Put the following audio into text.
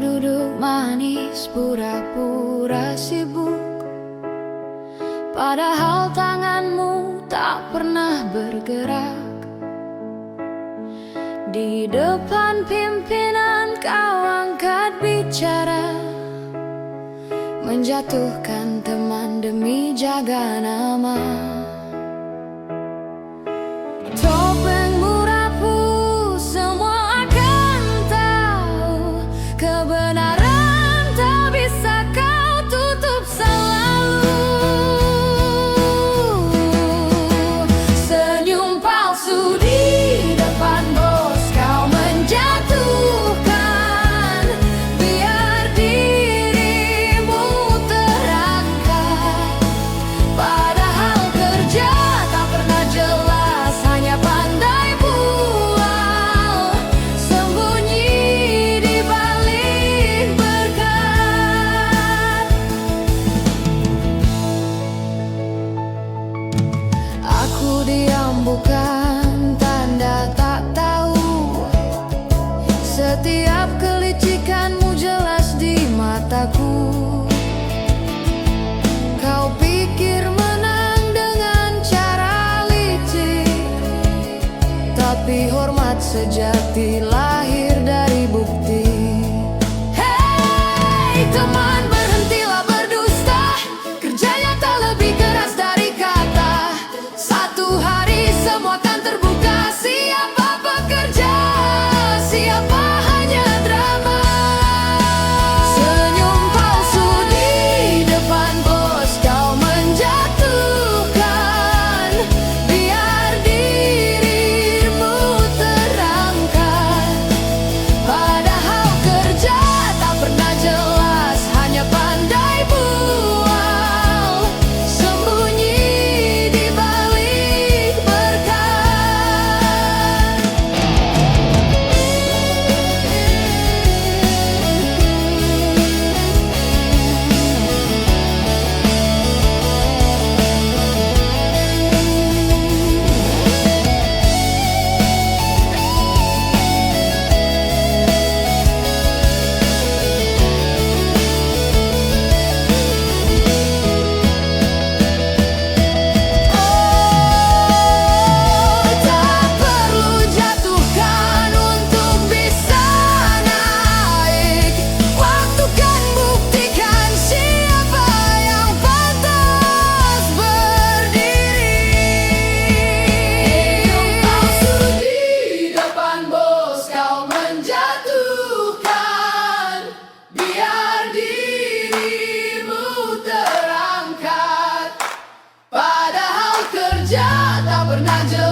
duduk manis pura-pura sibuk, padahal tanganmu tak pernah bergerak. Di depan pimpinan kau angkat bicara, menjatuhkan teman demi jaga nama. Topengmu rapuh, semua akan tahu kebenaran tak bisa kau tutup selalu. Senyum palsu di depan bos kau menjatuhkan, biar dirimu terangkat. Padahal kerja tak pernah jelas, hanya pandai bual, sembunyi di balik berkat. Aku diam bukan tanda tak tahu, setiap kelicikanmu jelas di mataku. Kau pikir menang dengan cara licik, tapi hormat sejati lahir dari bukti. Hei teman, berhentilah berdusta, kerjanya tak lebih keras dari kata. Satu hari semua akan terbuka, siapa pekerja, siapa hanya drama. Senyum palsu di depan bos kau menjatuhkan, biar dirimu terangkat. Padahal kerja tak pernah jelas, hanya pandai bual, sembunyi di balik berkat. Tak perlu jatuhkan untuk bisa naik, waktu kan buktikan siapa yang pantas berdiri. Senyum palsu di depan bos kau menjatuhkan, biar dirimu terangkat. Padahal kerja tak pernah jelas,